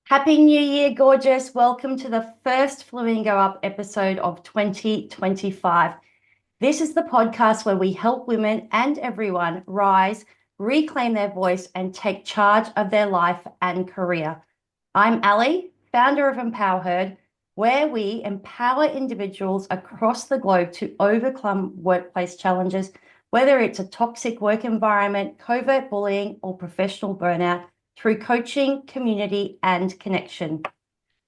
Happy New Year, gorgeous. Welcome to the first Flamingo Up episode of 2025. This is the podcast where we help women and everyone rise, reclaim their voice, and take charge of their life and career. I'm Ali, founder of Empower Herd, where we empower individuals across the globe to overcome workplace challenges, whether it's a toxic work environment, covert bullying, or professional burnout, through coaching, community, and connection.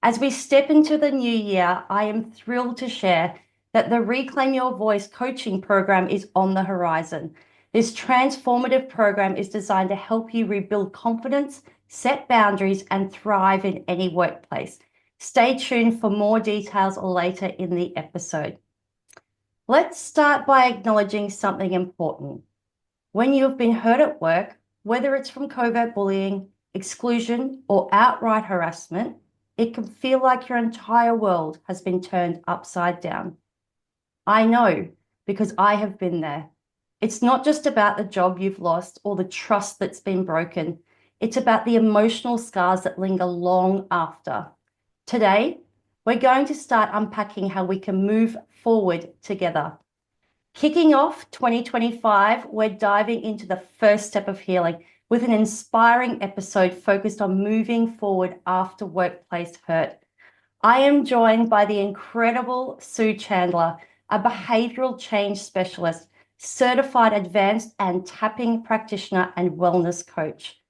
As we step into the new year, I am thrilled to share that the Reclaim Your Voice coaching program is on the horizon. This transformative program is designed to help you rebuild confidence, set boundaries, and thrive in any workplace. Stay tuned for more details later in the episode. Let's start by acknowledging something important. When you have been hurt at work, whether it's from covert bullying, exclusion, or outright harassment, it can feel like your entire world has been turned upside down. I know because I have been there. It's not just about the job you've lost or the trust that's been broken. It's about the emotional scars that linger long after. Today, we're going to start unpacking how we can move forward together. Kicking off 2025, we're diving into the first step of healing with an inspiring episode focused on moving forward after workplace hurt. I am joined by the incredible Sue Chandler, a behavioural change specialist, certified advanced and tapping practitioner and wellness coach.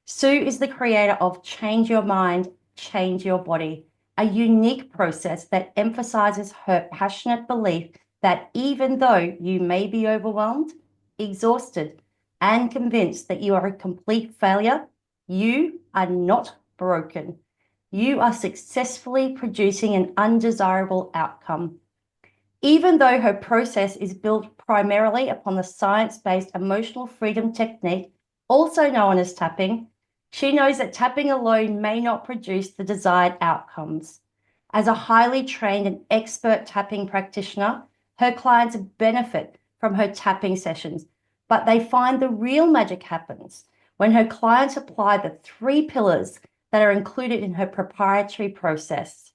Sue is the creator of Change Your Mind, Change Your Body, a unique process that emphasizes her passionate belief that even though you may be overwhelmed, exhausted, and convinced that you are a complete failure, you are not broken. You are successfully producing an undesirable outcome. Even though her process is built primarily upon the science-based emotional freedom technique, also known as tapping, she knows that tapping alone may not produce the desired outcomes. As a highly trained and expert tapping practitioner, her clients benefit from her tapping sessions, but they find the real magic happens when her clients apply the 3 pillars that are included in her proprietary process.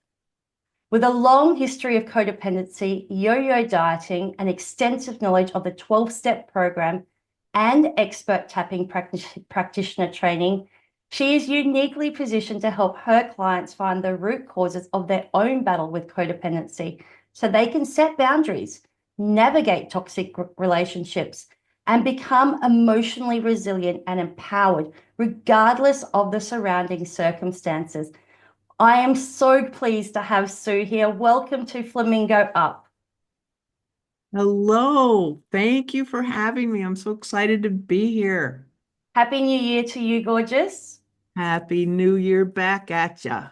With a long history of codependency, yo-yo dieting, and extensive knowledge of the 12-step program and expert tapping practitioner training, she is uniquely positioned to help her clients find the root causes of their own battle with codependency so they can set boundaries, navigate toxic relationships, and become emotionally resilient and empowered, regardless of the surrounding circumstances. I am so pleased to have Sue here. Welcome to Flamingo Up. Hello. Thank you for having me. I'm so excited to be here. Happy New Year to you, gorgeous. Happy New Year back at ya.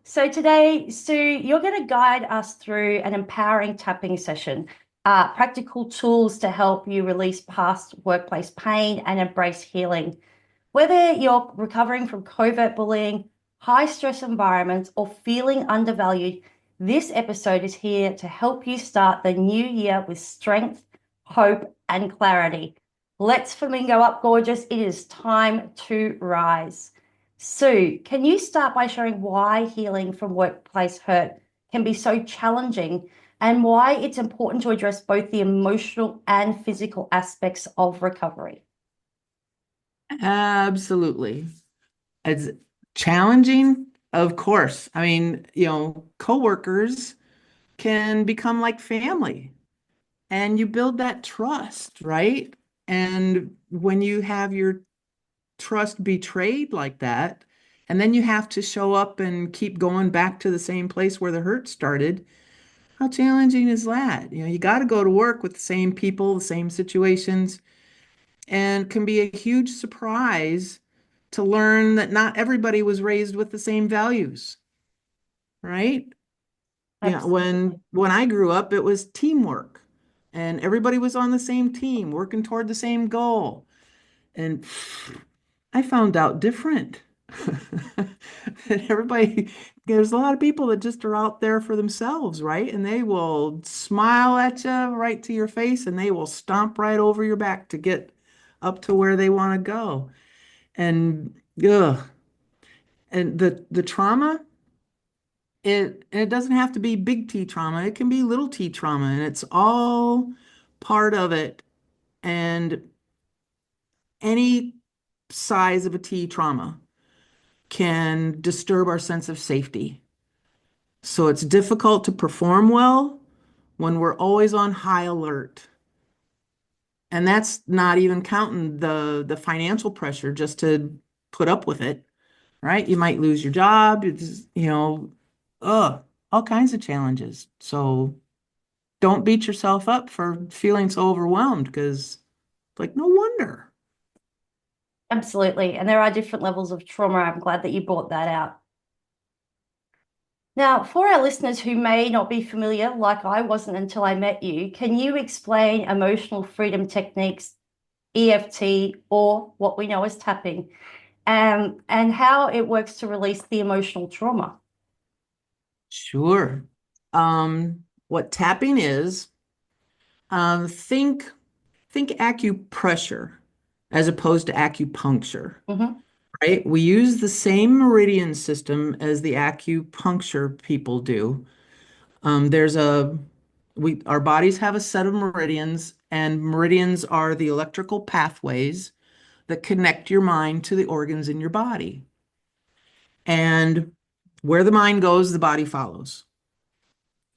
So today, Sue, you're going to guide us through an empowering tapping session, practical tools to help you release past workplace pain and embrace healing. Whether you're recovering from covert bullying, high stress environments, or feeling undervalued, this episode is here to help you start the new year with strength, hope, and clarity. Let's flamingo up, gorgeous. It is time to rise. Sue, can you start by sharing why healing from workplace hurt can be so challenging and why it's important to address both the emotional and physical aspects of recovery? Absolutely. It's challenging, of course. I mean, coworkers can become like family and you build that trust, right? And when you have your trust betrayed like that, and then you have to show up and keep going back to the same place where the hurt started. How challenging is that? You got to go to work with the same people, the same situations, and can be a huge surprise to learn that not everybody was raised with the same values, right? Yeah, Absolutely. when I grew up, it was teamwork, and everybody was on the same team, working toward the same goal. And I found out different. That everybody, there's a lot of people that just are out there for themselves, right? And they will smile at you right to your face and they will stomp right over your back to get up to where they want to go. And ugh, and the trauma, it doesn't have to be big T trauma. It can be little T trauma, and it's all part of it. And any size of a T trauma can disturb our sense of safety. So it's difficult to perform well when we're always on high alert. And that's not even counting the financial pressure just to put up with it, right? You might lose your job, it's, all kinds of challenges. So don't beat yourself up for feeling so overwhelmed because, like, no wonder. Absolutely. And there are different levels of trauma. I'm glad that you brought that out. Now, for our listeners who may not be familiar, like I wasn't until I met you, can you explain emotional freedom techniques, EFT, or what we know as tapping, and how it works to release the emotional trauma? Sure. What tapping is, um, think think acupressure as opposed to acupuncture, Mm-hmm. right? We use the same meridian system as the acupuncture people do. There's a we our bodies have a set of meridians, and meridians are the electrical pathways that connect your mind to the organs in your body. And where the mind goes, the body follows.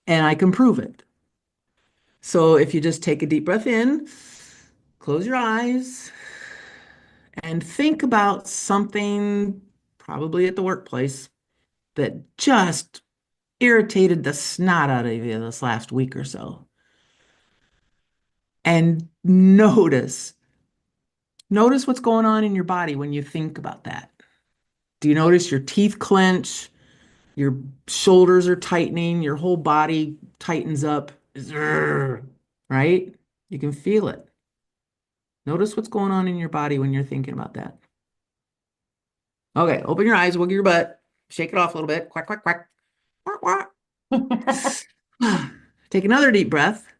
And I can prove it. So if you just take a deep breath in, close your eyes, and think about something probably at the workplace that just irritated the snot out of you this last week or so. And notice what's going on in your body when you think about that. Do you notice your teeth clench? Your shoulders are tightening, your whole body tightens up, right? You can feel it. Notice what's going on in your body when you're thinking about that. Okay, open your eyes, wiggle your butt, shake it off a little bit. Quack, quack, quack. Quack, quack. Take another deep breath.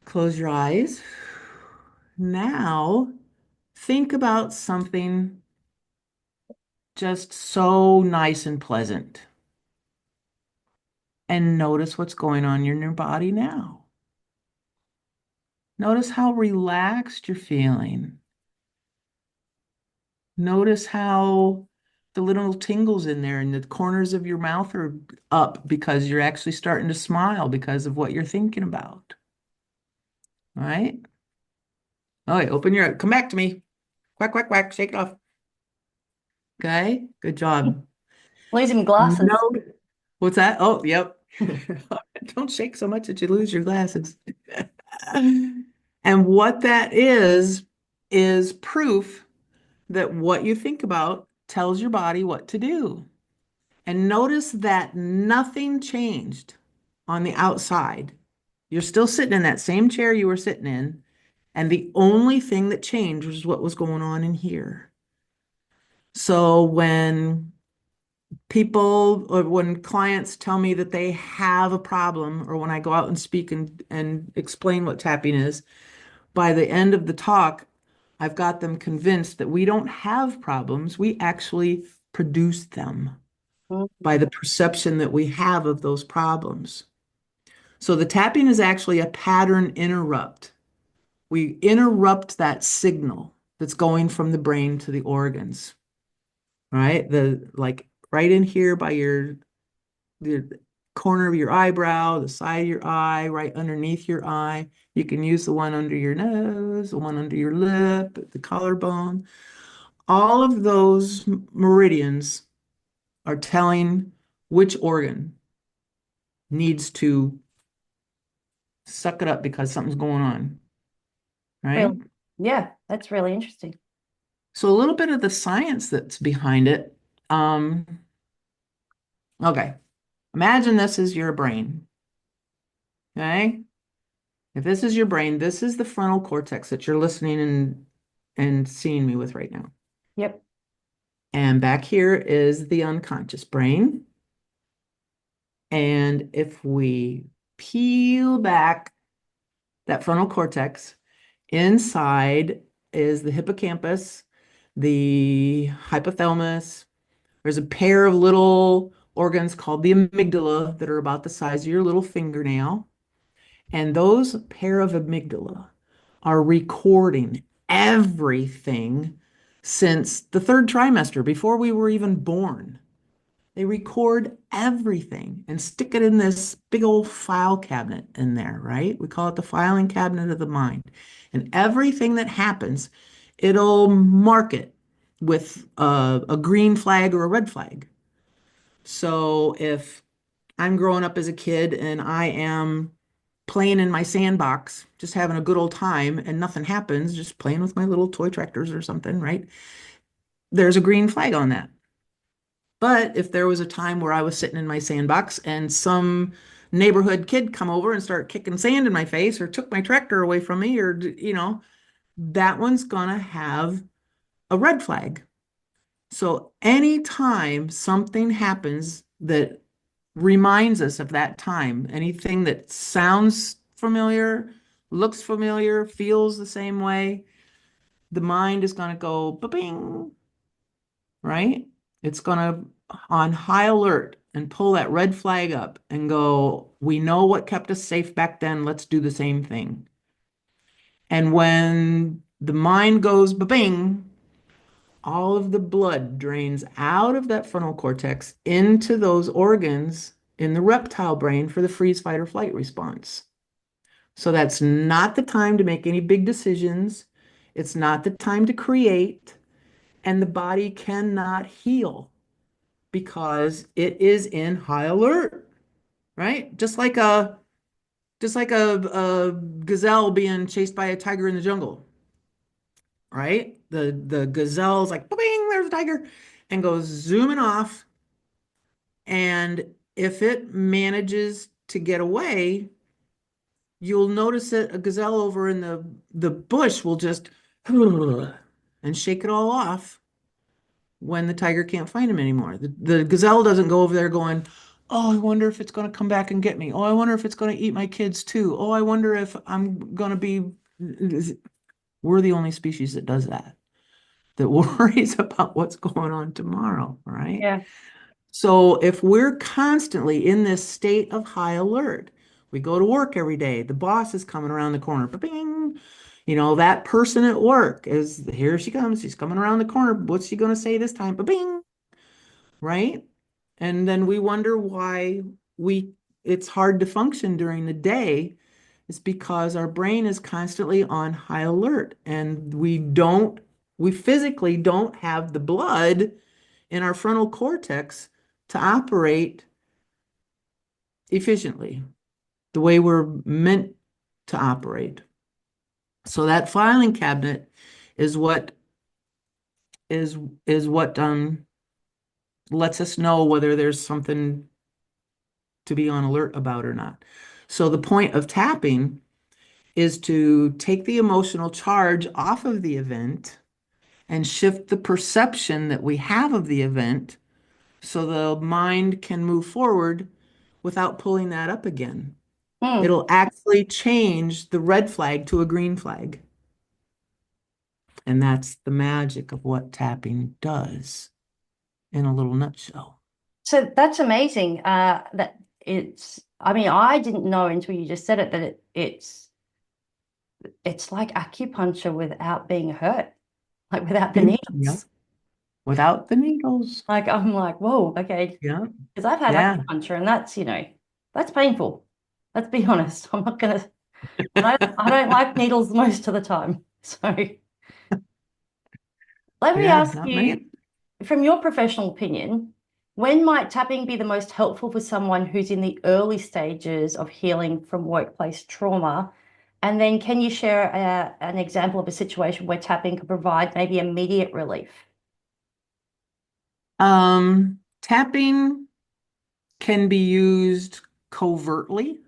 Close your eyes. Now, think about something just so nice and pleasant. And notice what's going on in your body now. Notice how relaxed you're feeling. Notice how the little tingles in there and the corners of your mouth are up because you're actually starting to smile because of what you're thinking about. All right? Okay, come back to me. Quack, quack, quack, shake it off. Okay, good job. Losing glasses. No, what's that? Oh, yep. Don't shake so much that you lose your glasses. And what that is proof that what you think about tells your body what to do. And notice that nothing changed on the outside. You're still sitting in that same chair you were sitting in, and the only thing that changed was what was going on in here. So when clients tell me that they have a problem, or when I go out and speak and explain what tapping is, by the end of the talk, I've got them convinced that we don't have problems. We actually produce them by the perception that we have of those problems. So the tapping is actually a pattern interrupt. We interrupt that signal that's going from the brain to the organs, right? Like right in here by the corner of your eyebrow, the side of your eye, right underneath your eye. You can use the one under your nose, the one under your lip, the collarbone. All of those meridians are telling which organ needs to suck it up because something's going on, right? Really? Yeah, that's really interesting. So a little bit of the science that's behind it. Um, okay, imagine this is your brain, okay? If this is your brain, this is the frontal cortex that you're listening and seeing me with right now. Yep. And back here is the unconscious brain. And if we peel back that frontal cortex, inside is the hippocampus, the hypothalamus, There's a pair of little organs called the amygdala that are about the size of your little fingernail. And those pair of amygdala are recording everything since the third trimester, before we were even born. They record everything and stick it in this big old file cabinet in there, right? We call it the filing cabinet of the mind. And everything that happens, it'll mark it with a green flag or a red flag. So if I'm growing up as a kid and I am playing in my sandbox, just having a good old time and nothing happens, just playing with my little toy tractors or something, right? There's a green flag on that. But if there was a time where I was sitting in my sandbox and some neighborhood kid come over and start kicking sand in my face or took my tractor away from me or, that one's gonna have a red flag. So anytime something happens that reminds us of that time, anything that sounds familiar, looks familiar, feels the same way, the mind is going to go ba-bing, right? It's going to on high alert and pull that red flag up and go, we know what kept us safe back then. Let's do the same thing. And when the mind goes ba-bing, all of the blood drains out of that frontal cortex into those organs in the reptile brain for the freeze, fight, or flight response. So that's not the time to make any big decisions. It's not the time to create, and the body cannot heal because it is in high alert, right? Just like a gazelle being chased by a tiger in the jungle, right? The gazelle's like, bing, there's a tiger, and goes zooming off. And if it manages to get away, you'll notice that a gazelle over in the bush will just and shake it all off when the tiger can't find him anymore. The gazelle doesn't go over there going, oh, I wonder if it's going to come back and get me. Oh, I wonder if it's going to eat my kids too. Oh, I wonder if I'm going to be. We're the only species that does that, that worries about what's going on tomorrow, right? Yeah. So if we're constantly in this state of high alert, we go to work every day, the boss is coming around the corner, bing, that person at work is, here she comes, she's coming around the corner. What's she going to say this time? Bing, right? And then we wonder why it's hard to function during the day. It's because our brain is constantly on high alert and we physically don't have the blood in our frontal cortex to operate efficiently the way we're meant to operate. So that filing cabinet is what is what lets us know whether there's something to be on alert about or not. So the point of tapping is to take the emotional charge off of the event and shift the perception that we have of the event so the mind can move forward without pulling that up again. Mm. It'll actually change the red flag to a green flag. And that's the magic of what tapping does in a little nutshell. So that's amazing. That I mean, I didn't know until you just said it that it's like acupuncture without being hurt, like without the Yeah. needles. Without the needles. Like I'm like, whoa, okay. Yeah. Because I've had Yeah. acupuncture and that's painful. Let's be honest. I'm not gonna I don't like needles most of the time. So let me Yeah. ask Not you, many. from your professional opinion, when might tapping be the most helpful for someone who's in the early stages of healing from workplace trauma? And then can you share an example of a situation where tapping could provide maybe immediate relief? Tapping can be used covertly,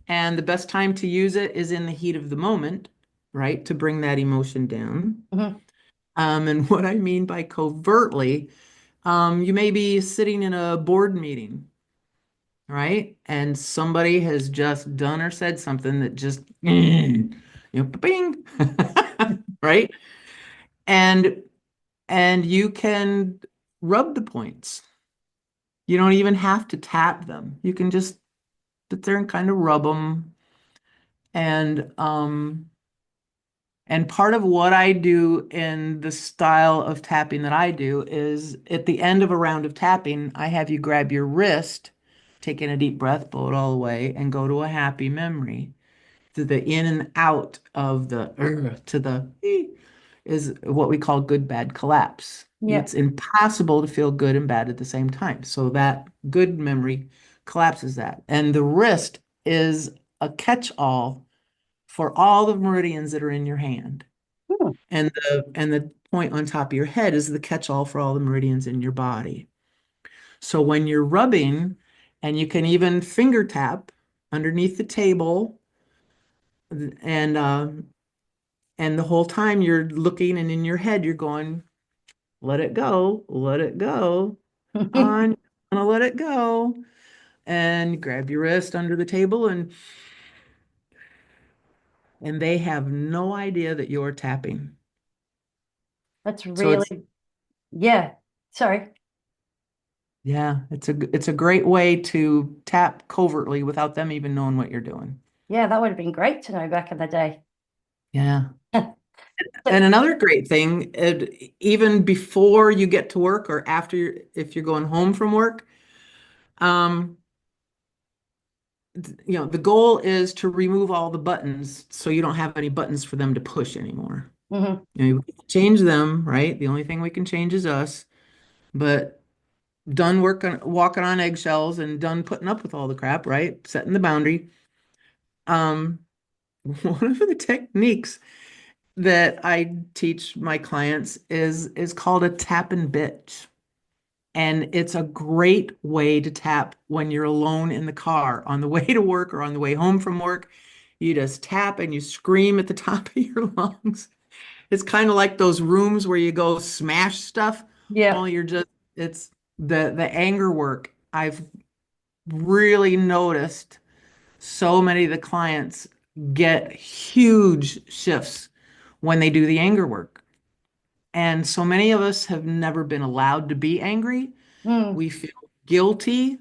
and the best time to use it is in the heat of the moment, right? To bring that emotion down. Mhm. And what I mean by covertly, you may be sitting in a board meeting, right? And somebody has just done or said something that just, bing, right? And and you can rub the points. You don't even have to tap them. You can just sit there and kind of rub them. And and part of what I do in the style of tapping that I do is at the end of a round of tapping, I have you grab your wrist, take in a deep breath, blow it all away, and go to a happy memory. To the in and out of the to the is what we call good bad collapse. Yeah. It's impossible to feel good and bad at the same time. So that good memory collapses that. And the wrist is a catch-all for all the meridians that are in your hand. Hmm. And the point on top of your head is the catch-all for all the meridians in your body. So when you're rubbing, and you can even finger tap underneath the table, and and the whole time you're looking, and in your head you're going, let it go, let it go. I'm gonna let it go. And grab your wrist under the table, and they have no idea that you're tapping. That's So it's really, yeah. Sorry. yeah, it's a great way to tap covertly without them even knowing what you're doing. Yeah, that would have been great to know back in the day. Yeah. And But, another great thing, even before you get to work or after, if you're going home from work, um, the goal is to remove all the buttons so you don't have any buttons for them to push anymore. mhm. We can change them, right? The only thing we can change is us. But done working, walking on eggshells and done putting up with all the crap, right? Setting the boundary. Um, one of the techniques that I teach my clients is called a tap and bitch. And it's a great way to tap when you're alone in the car on the way to work or on the way home from work. You just tap and you scream at the top of your lungs. It's kind of like those rooms where you go smash stuff, Yeah. only it's the anger work. I've really noticed so many of the clients get huge shifts when they do the anger work. And so many of us have never been allowed to be angry. Mm, We feel guilty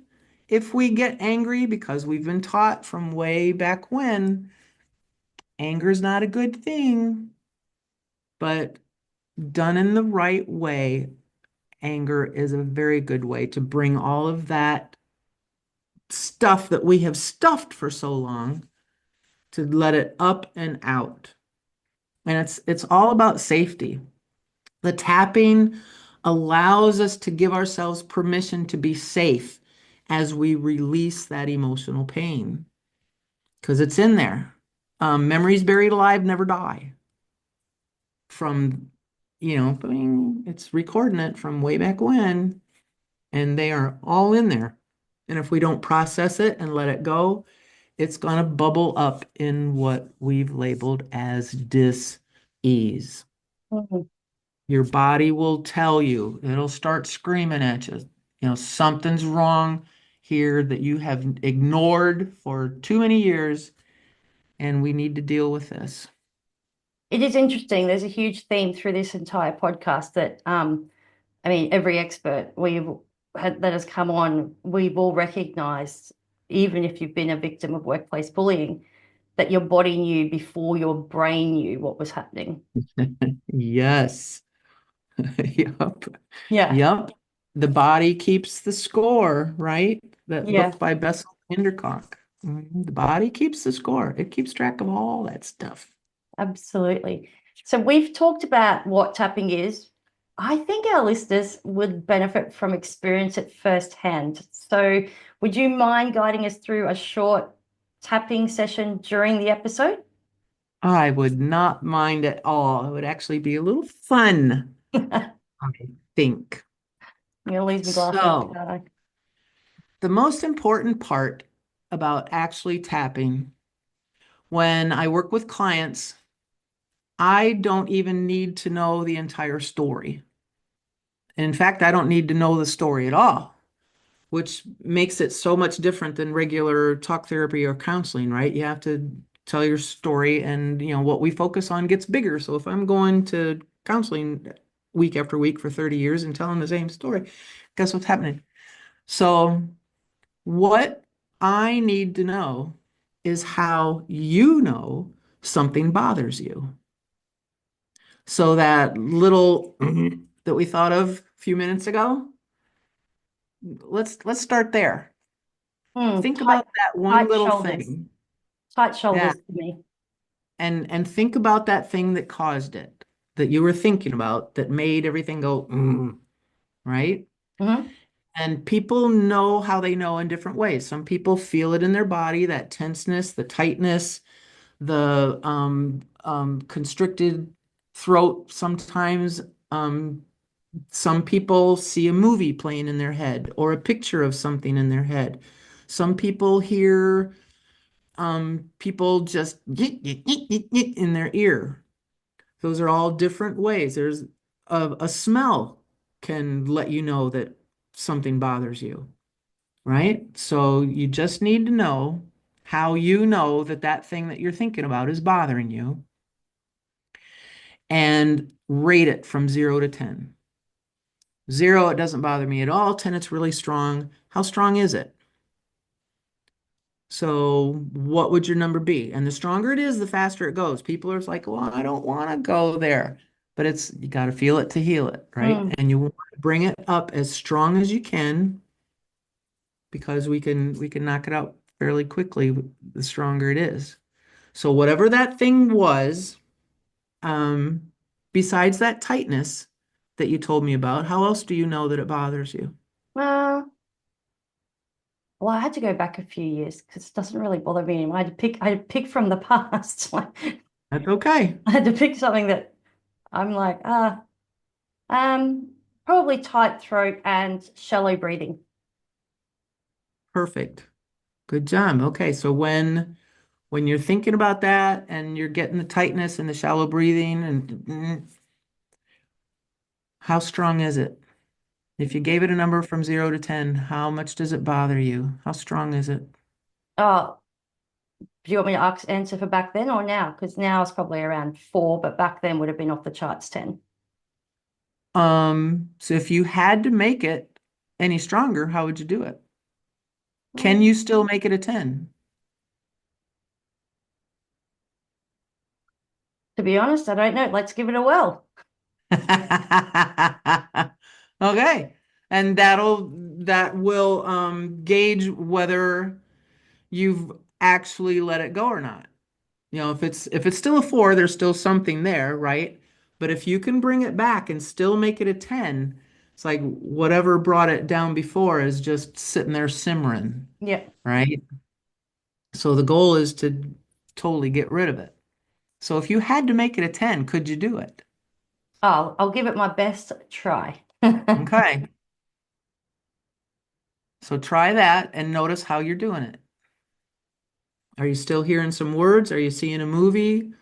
if we get angry because we've been taught from way back when anger is not a good thing, but done in the right way, anger is a very good way to bring all of that stuff that we have stuffed for so long to let it up and out. And it's all about safety. The tapping allows us to give ourselves permission to be safe as we release that emotional pain because it's in there. Memories buried alive never die. From, I mean, it's recording it from way back when, and they are all in there. And if we don't process it and let it go, it's going to bubble up in what we've labeled as dis-ease. mhm. Your body will tell you, it'll start screaming at you. Something's wrong here that you have ignored for too many years, and we need to deal with this. It is interesting. There's a huge theme through this entire podcast that, I mean, every expert we've had that has come on, we've all recognized, even if you've been a victim of workplace bullying, that your body knew before your brain knew what was happening. Yes. Yep. Yeah. Yep. The body keeps the score, right? That Yeah. book by Bessel Hindercock. The body keeps the score. It keeps track of all that stuff. Absolutely. So we've talked about what tapping is. I think our listeners would benefit from experience it firsthand. So would you mind guiding us through a short tapping session during the episode? I would not mind at all. It would actually be a little fun, I think. I'm gonna lose my glasses, So, aren't the most important part about actually tapping when I work with clients, I don't even need to know the entire story. In fact, I don't need to know the story at all, which makes it so much different than regular talk therapy or counseling, right? You have to tell your story, and what we focus on gets bigger. So if I'm going to counseling, week after week for 30 years and telling the same story. Guess what's happening? So, what I need to know is how you know something bothers you. So that little that we thought of a few minutes ago, let's start there. Think Tight, about that one tight little shoulders, thing. tight Yeah. shoulders for me. And think about that thing that caused it, that you were thinking about, that made everything go, right? Hmm. And people know how they know in different ways. Some people feel it in their body, that tenseness, the tightness, the constricted throat sometimes. Some people see a movie playing in their head or a picture of something in their head. Some people hear people just in their ear. Those are all different ways. There's a smell can let you know that something bothers you, right? So you just need to know how you know that that thing that you're thinking about is bothering you and rate it from 0 to 10. 0, it doesn't bother me at all. 10, it's really strong. How strong is it? So what would your number be? And the stronger it is, the faster it goes. People are like, well, I don't want to go there. But it's you got to feel it to heal it, right? Mm. And you want to bring it up as strong as you can because we can knock it out fairly quickly the stronger it is. So whatever that thing was, um, besides that tightness that you told me about, how else do you know that it bothers you? Uh, well, I had to go back a few years because it doesn't really bother me anymore. I had to pick from the past. Like, That's okay. I had to pick something that I'm like, probably tight throat and shallow breathing. Perfect. Good job. Okay, so when you're thinking about that and you're getting the tightness and the shallow breathing and how strong is it? If you gave it a number from 0 to 10, how much does it bother you? How strong is it? Oh, do you want me to answer for back then or now? Because now it's probably around 4, but back then would have been off the charts 10. So if you had to make it any stronger, how would you do it? Can Mm. you still make it a 10? To be honest, I don't know. Let's give it a whirl. Okay. And that will gauge whether you've actually let it go or not. If it's still a 4, there's still something there, right? But if you can bring it back and still make it a 10, it's like whatever brought it down before is just sitting there simmering, Yeah. right? So the goal is to totally get rid of it. So if you had to make it a 10, could you do it? I'll give it my best try. Okay. So try that and notice how you're doing it. Are you still hearing some words? Are you seeing a movie?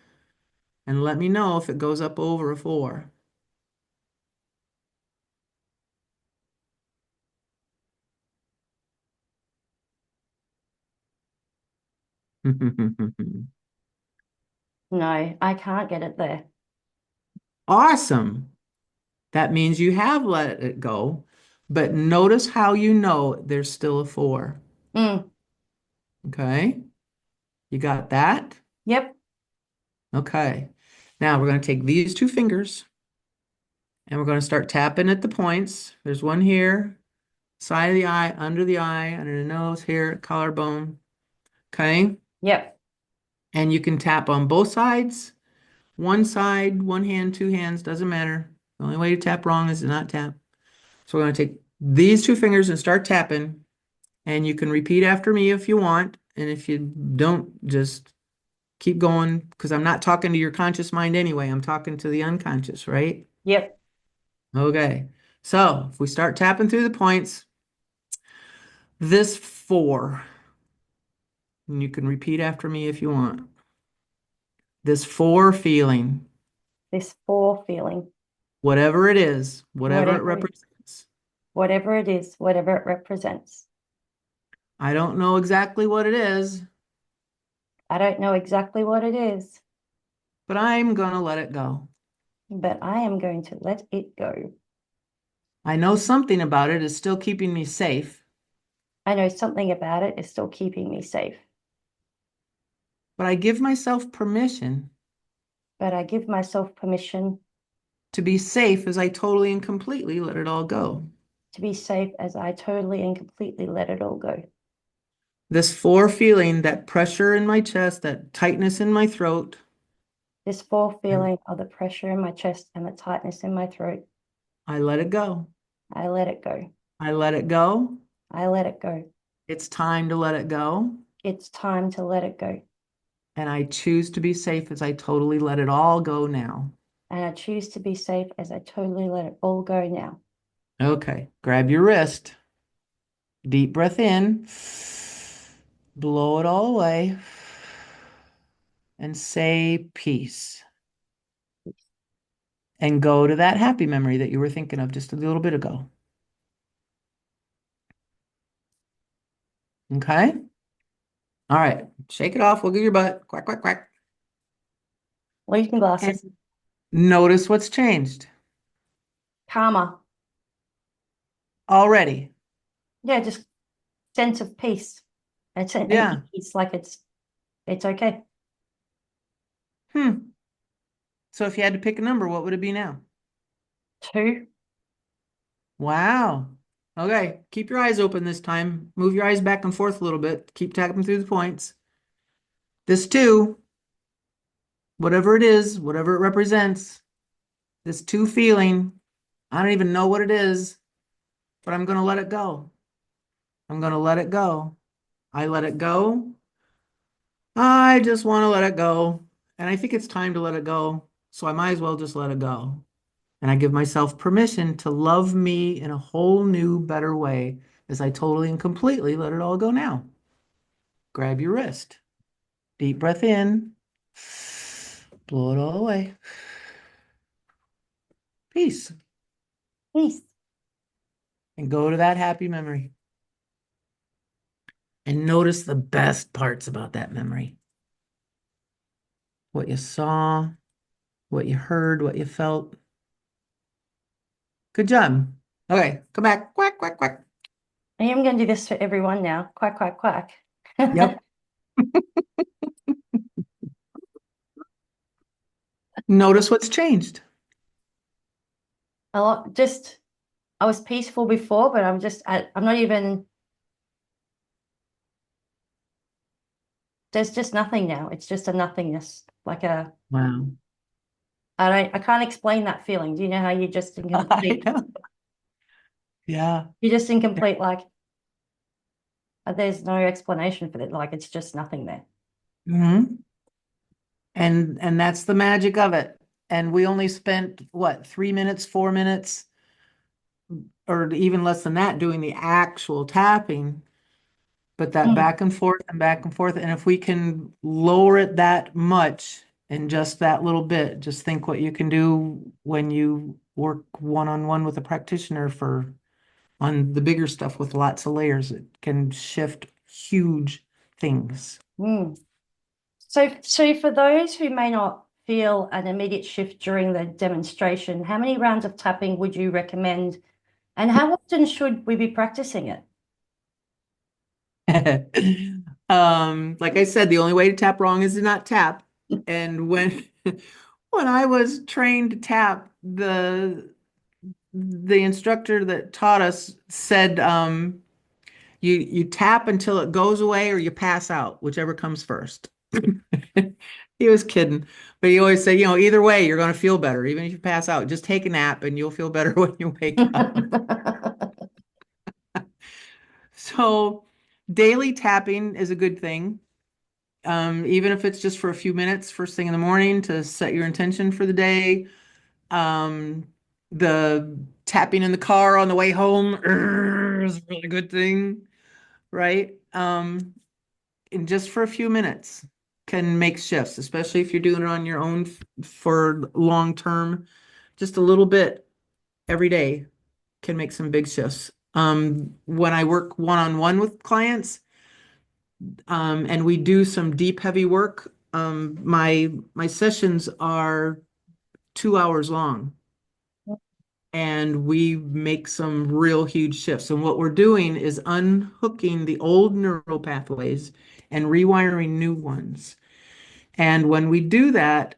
And let me know if it goes up over a 4. No, I can't get it there. Awesome. That means you have let it go, but notice how you know there's still a 4. Mm. Okay. You got that? Yep. Okay. Now we're going to take these 2 fingers and we're going to start tapping at the points. There's one here, side of the eye, under the nose, here, collarbone. Okay. Yep. And you can tap on both sides, one side, one hand, 2 hands, doesn't matter. The only way you tap wrong is to not tap. So we're going to take these 2 fingers and start tapping. And you can repeat after me if you want. And if you don't, just keep going because I'm not talking to your conscious mind anyway. I'm talking to the unconscious, right? Yep. Okay. So if we start tapping through the points, this 4, and you can repeat after me if you want. This 4 feeling, This 4 feeling, whatever it is, whatever it whatever, represents. whatever it is, whatever it represents. I don't know exactly what it is, I don't know exactly what it is, but I'm gonna let it go. but I am going to let it go. I know something about it is still keeping me safe, I know something about it is still keeping me safe, but I give myself permission but I give myself permission to be safe as I totally and completely let it all go. to be safe as I totally and completely let it all go. This four feeling, that pressure in my chest, that tightness in my throat, This full feeling of the pressure in my chest and the tightness in my throat, I let it go. I let it go. I let it go. I let it go. It's time to let it go. It's time to let it go. And I choose to be safe as I totally let it all go now. And I choose to be safe as I totally let it all go now. Okay, grab your wrist. Deep breath in. Blow it all away. And say peace. And go to that happy memory that you were thinking of just a little bit ago. Okay? All right, shake it off. We'll give your butt. Quack, quack, quack. Losing glasses. And notice what's changed Karma. already. Yeah, just sense of peace. Yeah. It's like it's okay. Hmm. So if you had to pick a number, what would it be now? 2. Wow. Okay, keep your eyes open this time. Move your eyes back and forth a little bit. Keep tapping through the points. This two, whatever it is, whatever it represents, this two feeling, I don't even know what it is, but I'm going to let it go. I'm going to let it go. I let it go. I just want to let it go. And I think it's time to let it go. So I might as well just let it go. And I give myself permission to love me in a whole new, better way as I totally and completely let it all go now. Grab your wrist. Deep breath in. Blow it all away. Peace. Peace. And go to that happy memory. And notice the best parts about that memory. What you saw, what you heard, what you felt. Good job. Okay, come back. Quack, quack, quack. I am going to do this for everyone now. Quack, quack, quack. Yep. Notice what's changed. A lot. Just I was peaceful before, but I'm not even. There's just nothing now. It's just a nothingness, like a. Wow. I can't explain that feeling. Do you know how you're just I incomplete? know. Yeah. You're just incomplete, like there's no explanation for it. Like it's just nothing there. Hmm. And that's the magic of it. And we only spent what, 3 minutes, 4 minutes, or even less than that doing the actual tapping, but that Mm. back and forth and back and forth. And if we can lower it that much in just that little bit, just think what you can do when you work one-on-one with a practitioner for on the bigger stuff with lots of layers. It can shift huge things. Mm. So for those who may not feel an immediate shift during the demonstration, how many rounds of tapping would you recommend, and how often should we be practicing it? Like I said, the only way to tap wrong is to not tap. And when when I was trained to tap, the instructor that taught us said, you tap until it goes away or you pass out, whichever comes first. He was kidding, but he always said, either way, you're going to feel better. Even if you pass out, just take a nap and you'll feel better when you wake up. So daily tapping is a good thing. Even if it's just for a few minutes first thing in the morning to set your intention for the day. Um, the tapping in the car on the way home is a really good thing, right? And just for a few minutes can make shifts, especially if you're doing it on your own for long term. Just a little bit every day can make some big shifts. When I work one-on-one with clients, and we do some deep, heavy work, my sessions are 2 hours long. And we make some real huge shifts. And what we're doing is unhooking the old neural pathways and rewiring new ones. And when we do that,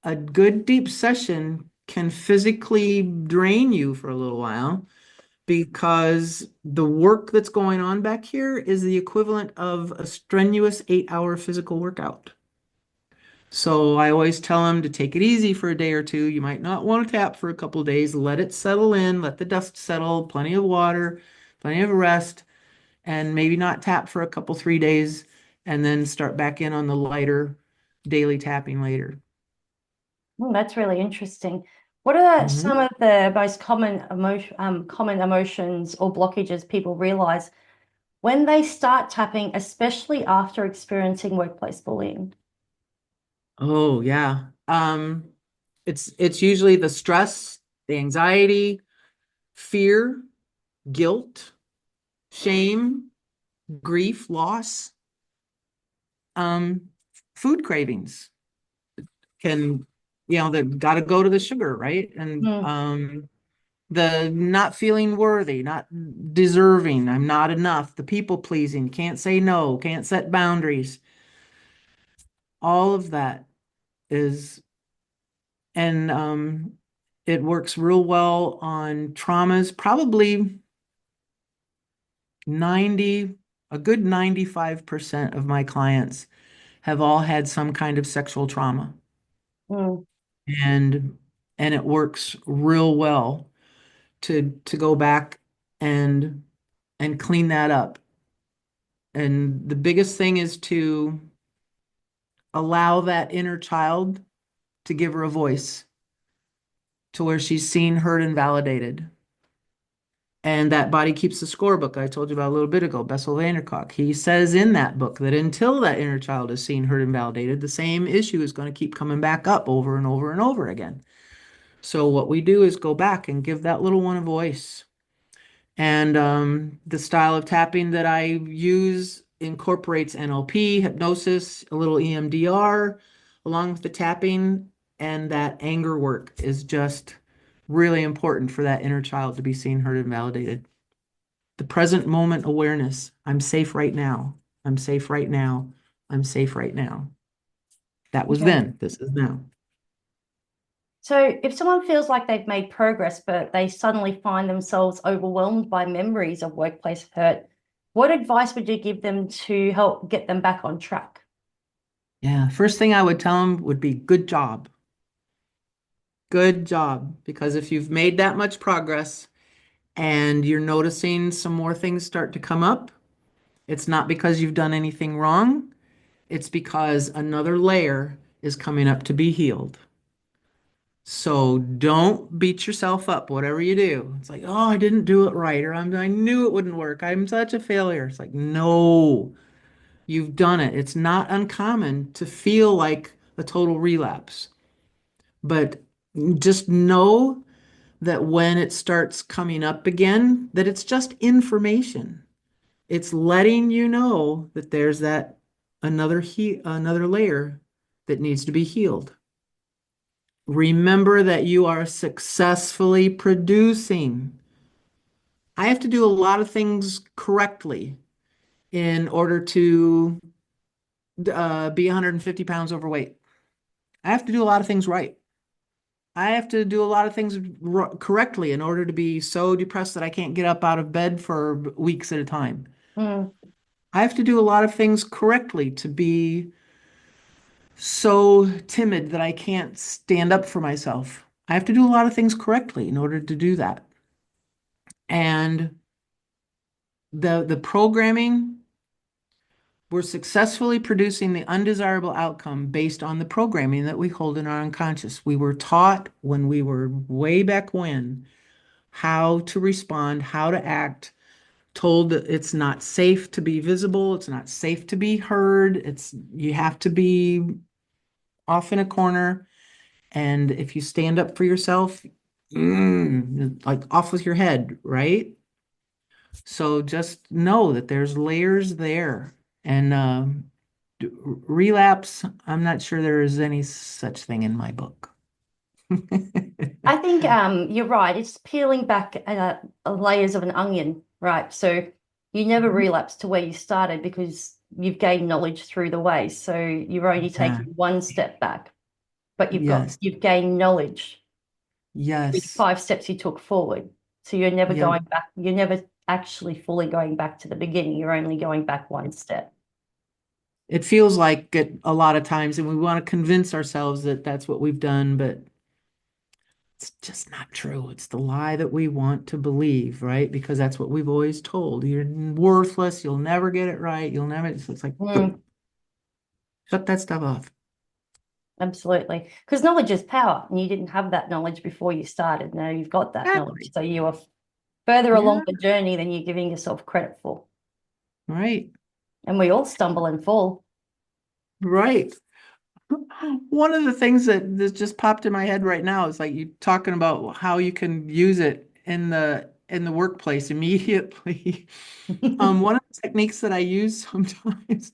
a good deep session can physically drain you for a little while because the work that's going on back here is the equivalent of a strenuous 8-hour physical workout. So I always tell them to take it easy for a day or two. You might not want to tap for a couple of days. Let it settle in, let the dust settle, plenty of water, plenty of rest, and maybe not tap for a couple, 3 days, and then start back in on the lighter daily tapping later. That's really interesting. What are some Mhm. of the most common emotions or blockages people realize when they start tapping, especially after experiencing workplace bullying? Oh, yeah. It's usually the stress, the anxiety, fear, guilt, shame, grief, loss, um, food cravings can, they've got to go to the sugar, right? And Mm, the not feeling worthy, not deserving, I'm not enough, the people pleasing, can't say no, can't set boundaries. All of that is, and it works real well on traumas, probably 90, a good 95% of my clients have all had some kind of sexual trauma. mm. And it works real well to go back and clean that up. And the biggest thing is to allow that inner child to give her a voice to where she's seen, heard, and validated. And that body keeps the score book I told you about a little bit ago, Bessel van der Kolk. He says in that book that until that inner child is seen, heard, and validated, the same issue is going to keep coming back up over and over and over again. So what we do is go back and give that little one a voice. And the style of tapping that I use incorporates NLP, hypnosis, a little EMDR, along with the tapping. And that anger work is just really important for that inner child to be seen, heard, and validated. The present moment awareness. I'm safe right now. I'm safe right now. I'm safe right now. That was Yeah. then. This is now. So if someone feels like they've made progress, but they suddenly find themselves overwhelmed by memories of workplace hurt, what advice would you give them to help get them back on track? Yeah. First thing I would tell them would be good job. Good job. Because if you've made that much progress and you're noticing some more things start to come up, it's not because you've done anything wrong. It's because another layer is coming up to be healed. So don't beat yourself up, whatever you do. It's like, oh, I didn't do it right, or I knew it wouldn't work. I'm such a failure. It's like, no, you've done it. It's not uncommon to feel like a total relapse, but just know that when it starts coming up again, that it's just information. It's letting you know that there's that another layer that needs to be healed. Remember that you are successfully producing. I have to do a lot of things correctly in order to be 150 pounds overweight. I have to do a lot of things right. I have to do a lot of things correctly in order to be so depressed that I can't get up out of bed for weeks at a time. Mm, I have to do a lot of things correctly to be so timid that I can't stand up for myself. I have to do a lot of things correctly in order to do that. And the programming, we're successfully producing the undesirable outcome based on the programming that we hold in our unconscious. We were taught when we were way back when how to respond, how to act, told that it's not safe to be visible, it's not safe to be heard, it's you have to be off in a corner. And if you stand up for yourself, like off with your head, right? So just know that there's layers there. And relapse, I'm not sure there is any such thing in my book. I think you're right. It's peeling back layers of an onion, right? So you never relapse to where you started because you've gained knowledge through the way. So you're only Yeah. taking one step back, but Yes. you've gained knowledge with Yes. 5 steps you took forward. So you're never Yeah. going back. You're never actually fully going back to the beginning. You're only going back one step. It feels like it a lot of times, and we want to convince ourselves that that's what we've done, but it's just not true. It's the lie that we want to believe, right? Because that's what we've always told. You're worthless. You'll never get it right. You'll never. It's like, Mm, shut that stuff off. absolutely. Because knowledge is power, and you didn't have that knowledge before you started. Now you've got that knowledge. Exactly. So you are further Yeah. along the journey than you're giving yourself credit for. Right. And we all stumble and fall. Right. One of the things that just popped in my head right now is like you talking about how you can use it in the workplace immediately. One of the techniques that I use sometimes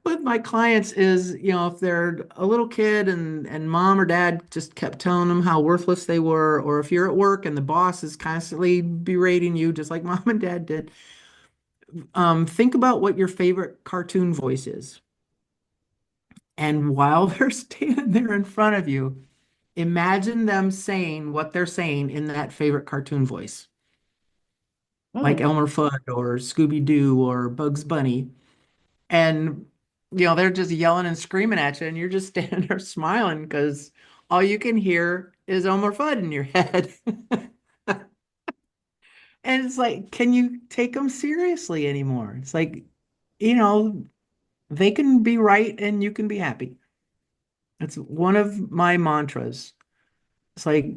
with my clients is, if they're a little kid and mom or dad just kept telling them how worthless they were, or if you're at work and the boss is constantly berating you, just like mom and dad did, think about what your favorite cartoon voice is. And while they're standing there in front of you, imagine them saying what they're saying in that favorite cartoon voice, like Mm. Elmer Fudd or Scooby-Doo or Bugs Bunny. And, they're just yelling and screaming at you, and you're just standing there smiling because all you can hear is Elmer Fudd in your head. And it's like, can you take them seriously anymore? It's like, you know, they can be right and you can be happy. It's one of my mantras. It's like,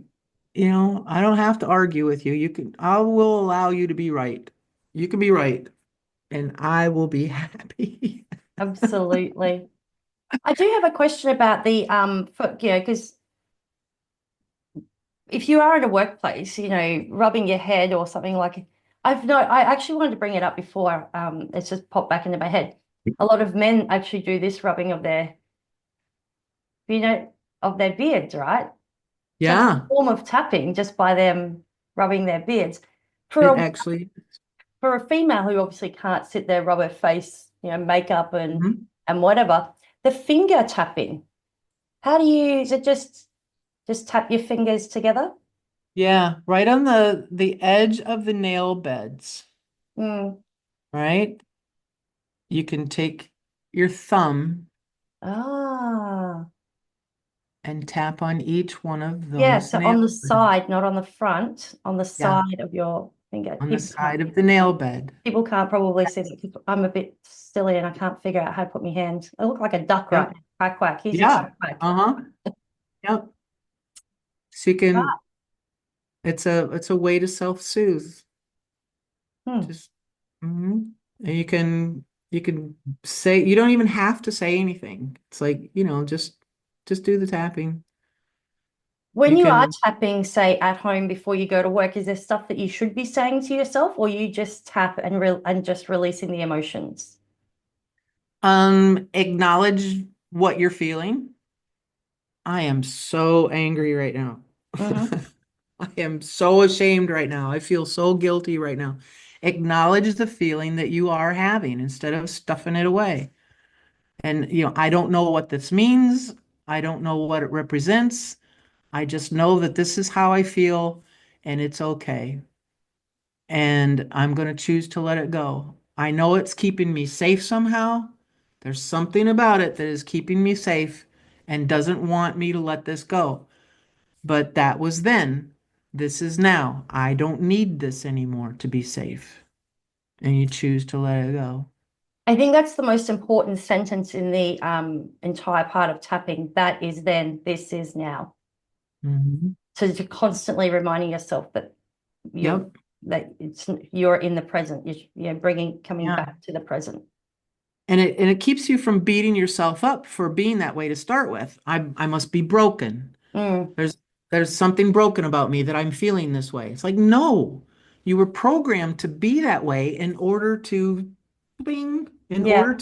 I don't have to argue with you. I will allow you to be right. You can be right, and I will be happy. Absolutely. I do have a question about the because if you are in a workplace, rubbing your head or something like I actually wanted to bring it up before, it's just popped back into my head. A lot of men actually do this rubbing of you know, of their beards, right? So it's a Yeah, form of tapping just by them rubbing their beards. For it a actually. for a female who obviously can't sit there, rub her face, makeup Mhm. and whatever, the finger tapping. How do you, is it just tap your fingers together? Yeah, right on the edge of the nail beds, Mm. right? You can take your thumb Ah, and tap on each one of yeah. those So on the nail beds. side, not on the front, on the Yeah, side of your finger. on the side of the nail bed. People can't probably see that because I'm a bit silly and I can't figure out how to put my hand. I look like a duck right Yep. now. Quack quack. Here's a Yeah. quack quack. Uh-huh. Yep. So you can, it's a way to self-soothe. Hmm. Just and you can say you don't even have to say anything. It's like, just do the tapping. When You you are can tapping, say at home before you go to work, is there stuff that you should be saying to yourself, or you just tap and just releasing the emotions? acknowledge what you're feeling. I am so angry right now. Hmm. I am so ashamed right now. I feel so guilty right now. Acknowledge the feeling that you are having instead of stuffing it away. And, I don't know what this means. I don't know what it represents. I just know that this is how I feel and it's okay. And I'm going to choose to let it go. I know it's keeping me safe somehow. There's something about it that is keeping me safe and doesn't want me to let this go. But that was then. This is now. I don't need this anymore to be safe. And you choose to let it go. I think that's the most important sentence in the entire part of tapping. That is then, this is now. Mhm. So to constantly reminding yourself that you're Yep. you're in the present. You're coming Yeah. back to the present. And it keeps you from beating yourself up for being that way to start with. I must be broken. Mm. There's something broken about me that I'm feeling this way. It's like, no, you were programmed to be that way in Yeah. order to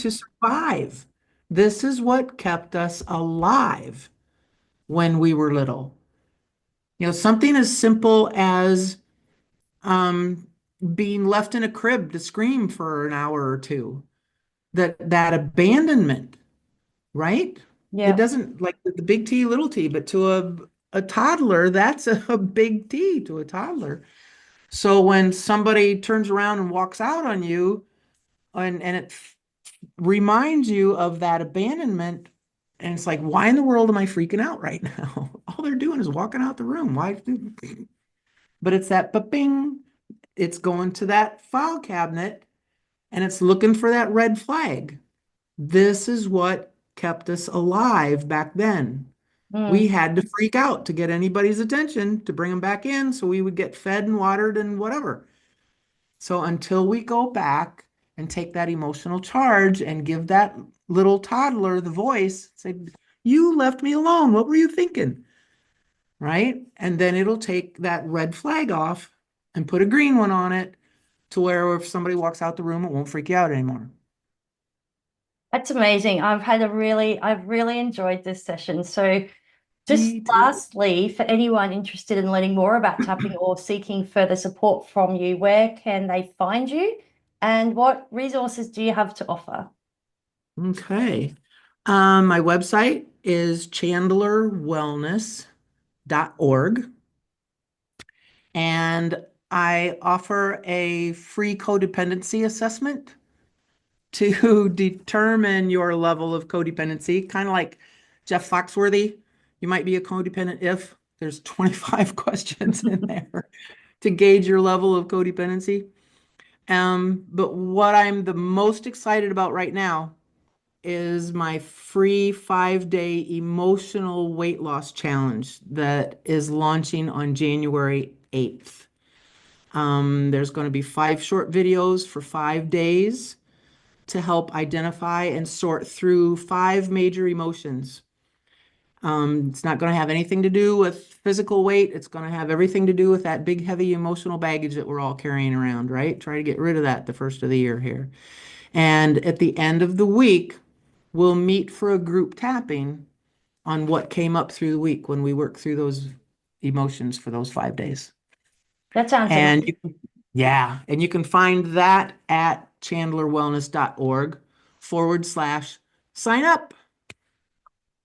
survive. This is what kept us alive when we were little. Something as simple as um, being left in a crib to scream for an hour or two. That abandonment, right? It Yeah. doesn't like the big T, little t, but to a toddler, that's a big T to a toddler. So when somebody turns around and walks out on you, and it reminds you of that abandonment, and it's like, why in the world am I freaking out right now? All they're doing is walking out the room. Why? But it's that bing, it's going to that file cabinet and it's looking for that red flag. This is what kept us alive back then. We Mm. had to freak out to get anybody's attention to bring them back in so we would get fed and watered and whatever. So until we go back and take that emotional charge and give that little toddler the voice, say, you left me alone. What were you thinking? Right? And then it'll take that red flag off and put a green one on it to where if somebody walks out the room, it won't freak you out anymore. That's amazing. I've really enjoyed this session. So just Me too. lastly, for anyone interested in learning more about tapping or seeking further support from you, where can they find you and what resources do you have to offer? Okay. My website is chandlerwellness.org, and I offer a free codependency assessment to determine your level of codependency, kind of like Jeff Foxworthy. You might be a codependent if there's 25 questions in there to gauge your level of codependency. But what I'm the most excited about right now is my free 5-day emotional weight loss challenge that is launching on January 8th. There's going to be 5 short videos for 5 days to help identify and sort through 5 major emotions. It's not going to have anything to do with physical weight. It's going to have everything to do with that big, heavy emotional baggage that we're all carrying around, right? Try to get rid of that the first of the year here. And at the end of the week, we'll meet for a group tapping on what came up through the week when we work through those emotions for those 5 days. That sounds And amazing. yeah, and you can find that at chandlerwellness.org/sign up.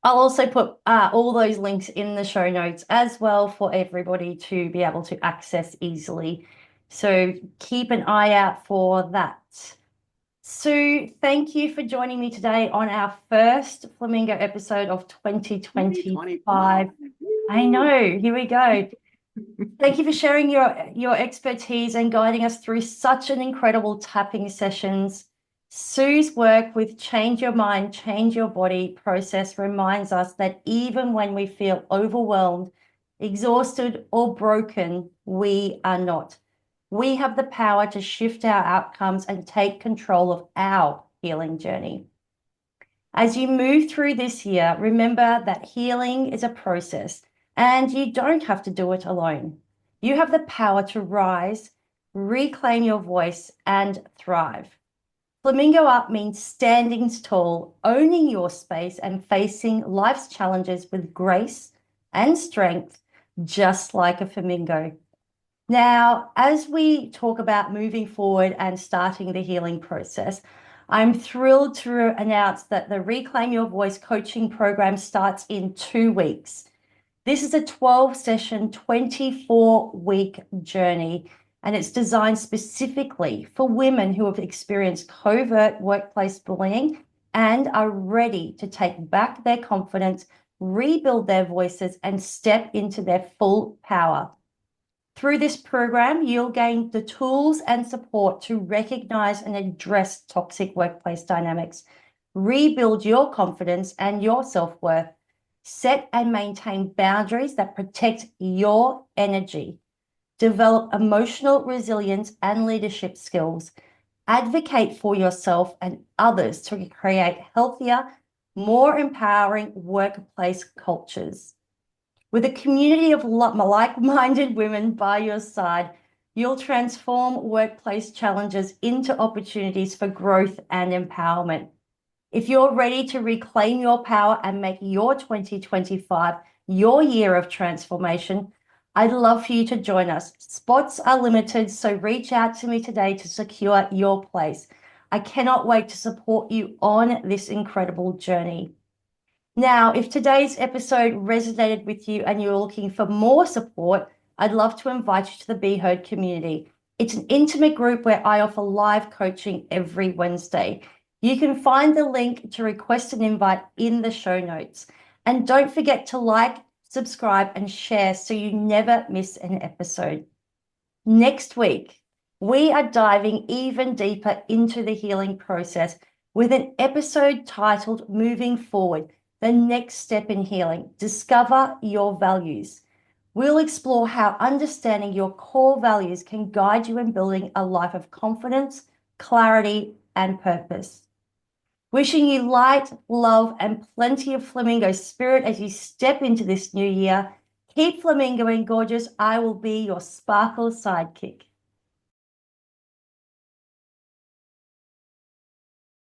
I'll also put all those links in the show notes as well for everybody to be able to access easily. So keep an eye out for that. Sue, thank you for joining me today on our first Flamingo episode of 2025. 2025. I know, here we go. Thank you for sharing your expertise and guiding us through such an incredible tapping sessions. Sue's work with Change Your Mind, Change Your Body process reminds us that even when we feel overwhelmed, exhausted, or broken, we are not. We have the power to shift our outcomes and take control of our healing journey. As you move through this year, remember that healing is a process and you don't have to do it alone. You have the power to rise, reclaim your voice, and thrive. Flamingo Up means standing tall, owning your space, and facing life's challenges with grace and strength, just like a flamingo. Now, as we talk about moving forward and starting the healing process, I'm thrilled to announce that the Reclaim Your Voice coaching program starts in 2 weeks. This is a 12-session, 24-week journey, and it's designed specifically for women who have experienced covert workplace bullying and are ready to take back their confidence, rebuild their voices, and step into their full power. Through this program, you'll gain the tools and support to recognize and address toxic workplace dynamics, rebuild your confidence and your self-worth, set and maintain boundaries that protect your energy, develop emotional resilience and leadership skills, advocate for yourself and others to create healthier, more empowering workplace cultures. With a community of like-minded women by your side, you'll transform workplace challenges into opportunities for growth and empowerment. If you're ready to reclaim your power and make your 2025 your year of transformation, I'd love for you to join us. Spots are limited, so reach out to me today to secure your place. I cannot wait to support you on this incredible journey. Now, if today's episode resonated with you and you're looking for more support, I'd love to invite you to the Be Heard community. It's an intimate group where I offer live coaching every Wednesday. You can find the link to request an invite in the show notes. And don't forget to like, subscribe, and share so you never miss an episode. Next week, we are diving even deeper into the healing process with an episode titled Moving Forward, the next step in healing. Discover your values. We'll explore how understanding your core values can guide you in building a life of confidence, clarity, and purpose. Wishing you light, love, and plenty of flamingo spirit as you step into this new year. Keep flamingoing, gorgeous. I will be your sparkle sidekick.